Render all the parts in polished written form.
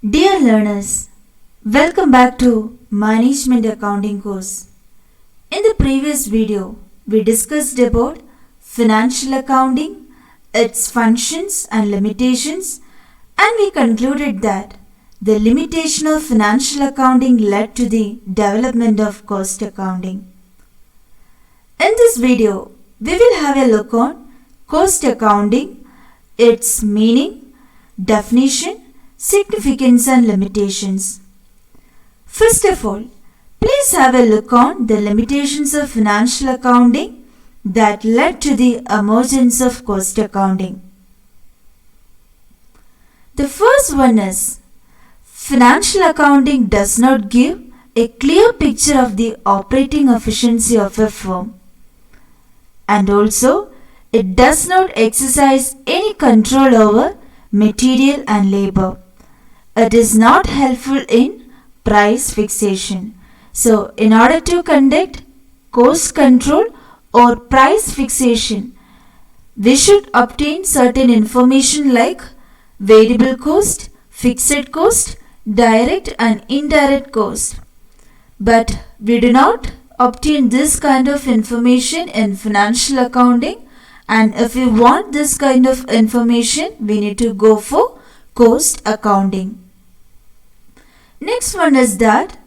Dear learners, welcome back to Management Accounting course. In the previous video, we discussed about financial accounting, its functions and limitations, and we concluded that the limitation of financial accounting led to the development of cost accounting. In this video, we will have a look on cost accounting, its meaning, definition, significance and limitations. First of all, please have a look on the limitations of financial accounting that led to the emergence of cost accounting. The first one is, financial accounting does not give a clear picture of the operating efficiency of a firm, and also it does not exercise any control over material and labor. It is not helpful in price fixation. So, in order to conduct cost control or price fixation, we should obtain certain information like variable cost, fixed cost, direct and indirect cost. But we do not obtain this kind of information in financial accounting, and if we want this kind of information, we need to go for cost accounting. Next one is that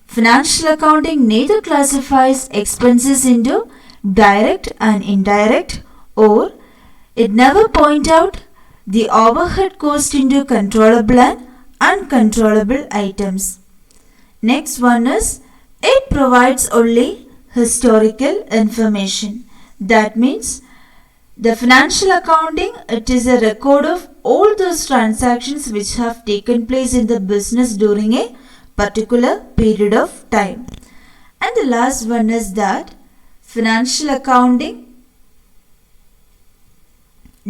financial accounting neither classifies expenses into direct and indirect, or it never point out the overhead cost into controllable and uncontrollable items. Next one is, it provides only historical information. That means the financial accounting, it is a record of all those transactions which have taken place in the business during a particular period of time. And the last one is that financial accounting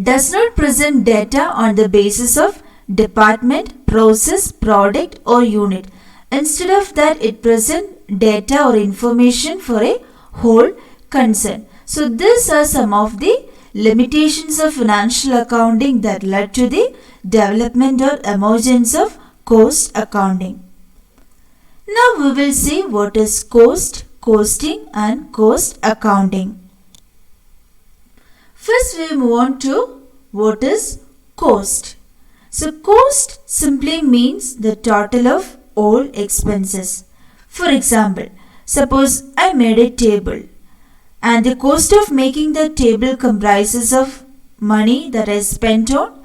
does not present data on the basis of department, process, product or unit. Instead of that, it presents data or information for a whole concern. So these are some of the limitations of financial accounting that led to the development or emergence of cost accounting. Now we will see what is cost, costing and cost accounting. First we move on to what is cost. So cost simply means the total of all expenses. For example, suppose I made a table, and the cost of making the table comprises of money that I spent on,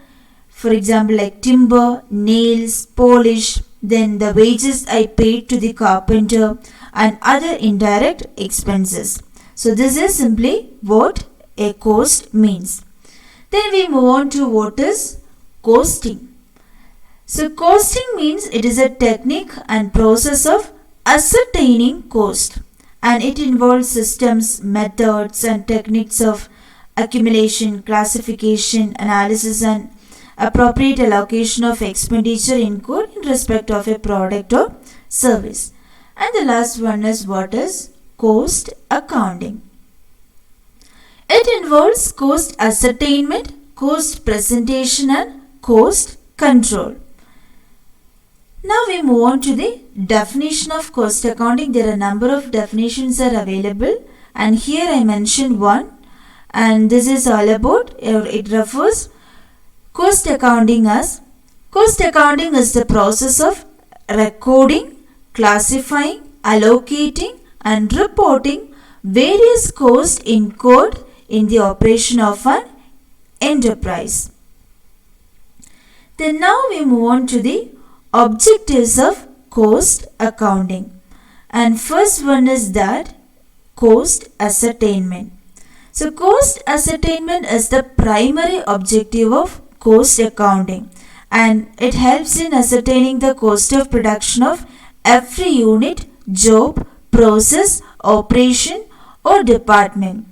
for example, like timber, nails, polish, then the wages I paid to the carpenter and other indirect expenses. So this is simply what a cost means. Then we move on to what is costing. So costing means it is a technique and process of ascertaining cost, and it involves systems, methods and techniques of accumulation, classification, analysis and appropriate allocation of expenditure incurred in respect of a product or service. And the last one is what is cost accounting. It involves cost ascertainment, cost presentation and cost control. Now we move on to the definition of cost accounting. There are a number of definitions are available, and here I mentioned one, and this is all about, it refers cost accounting as, cost accounting is the process of recording, classifying, allocating and reporting various costs incurred in the operation of an enterprise. Then now we move on to the objectives of cost accounting, and first one is that cost ascertainment. So cost ascertainment is the primary objective of cost accounting, and it helps in ascertaining the cost of production of every unit, job, process, operation or department.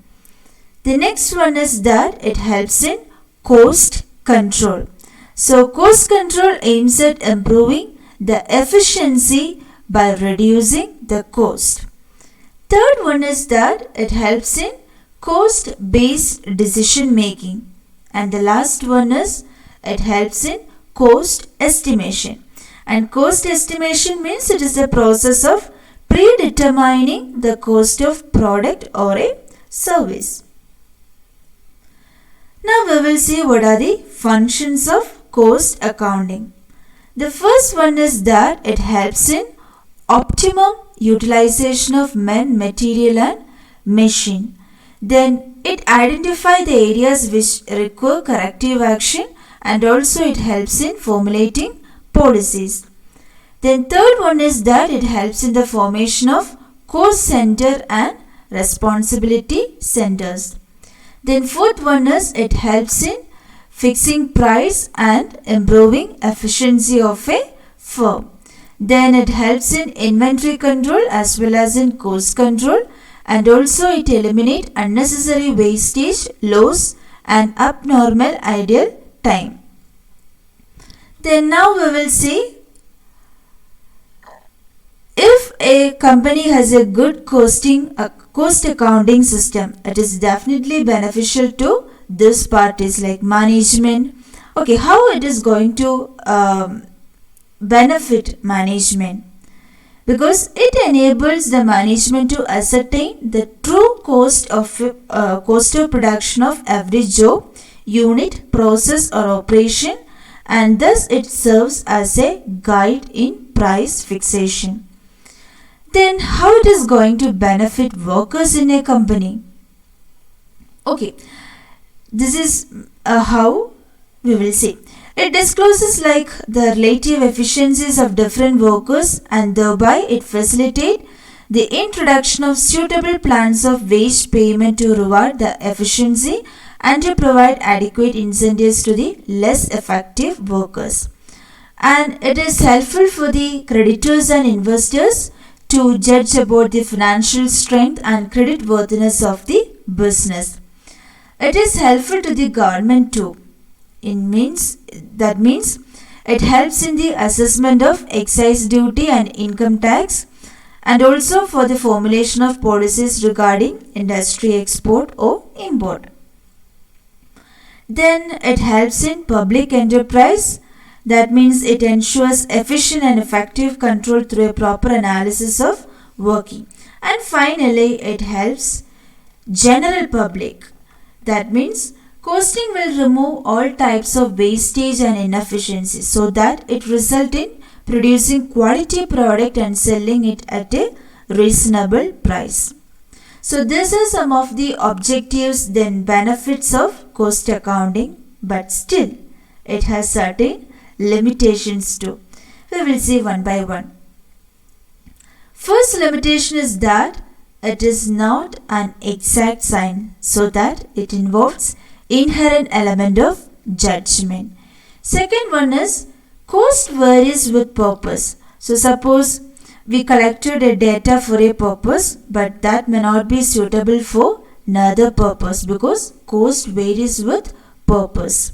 The next one is that it helps in cost control. So cost control aims at improving the efficiency by reducing the cost. Third one is that it helps in cost-based decision making. And the last one is it helps in cost estimation. And cost estimation means it is a process of predetermining the cost of product or a service. Now we will see what are the functions of cost accounting. The first one is that it helps in optimum utilization of men, material and machine. Then it identifies the areas which require corrective action, and also it helps in formulating policies. Then third one is that it helps in the formation of cost center and responsibility centers. Then fourth one is it helps in fixing price and improving efficiency of a firm. Then it helps in inventory control as well as in cost control, and also it eliminates unnecessary wastage, loss and abnormal idle time. Then now we will see if a company has a good cost accounting system, it is definitely beneficial to this parties like management. Okay, how it is going to benefit management? Because it enables the management to ascertain the true cost of production of every job, unit, process or operation, and thus it serves as a guide in price fixation. Then how it is going to benefit workers in a company? Okay, this is how we will see. It discloses like the relative efficiencies of different workers, and thereby it facilitates the introduction of suitable plans of wage payment to reward the efficiency and to provide adequate incentives to the less effective workers. And it is helpful for the creditors and investors to judge about the financial strength and creditworthiness of the business. It is helpful to the government too. That means it helps in the assessment of excise duty and income tax, and also for the formulation of policies regarding industry export or import. Then it helps in public enterprise. That means it ensures efficient and effective control through a proper analysis of working. And finally, it helps general public. That means costing will remove all types of wastage and inefficiency so that it results in producing quality product and selling it at a reasonable price. So these are some of the objectives then benefits of cost accounting, but still it has certain limitations too. We will see one by one. First limitation is that it is not an exact science, so that it involves inherent element of judgment. Second one is cost varies with purpose. So suppose we collected a data for a purpose, but that may not be suitable for another purpose because cost varies with purpose.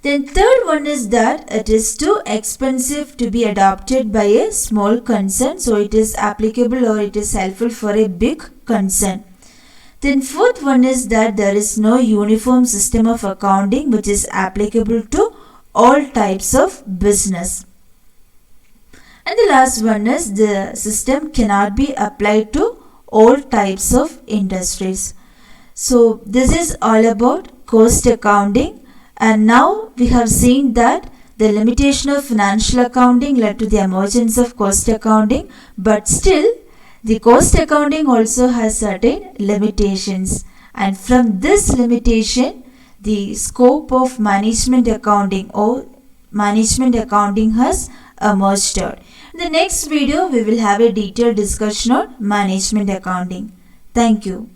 Then third one is that it is too expensive to be adopted by a small concern, so it is applicable or it is helpful for a big concern. Then fourth one is that there is no uniform system of accounting which is applicable to all types of business. And the last one is the system cannot be applied to all types of industries. So this is all about cost accounting. And now we have seen that the limitation of financial accounting led to the emergence of cost accounting, but still the cost accounting also has certain limitations, and from this limitation the scope of management accounting or management accounting has emerged out. In the next video we will have a detailed discussion on management accounting. Thank you.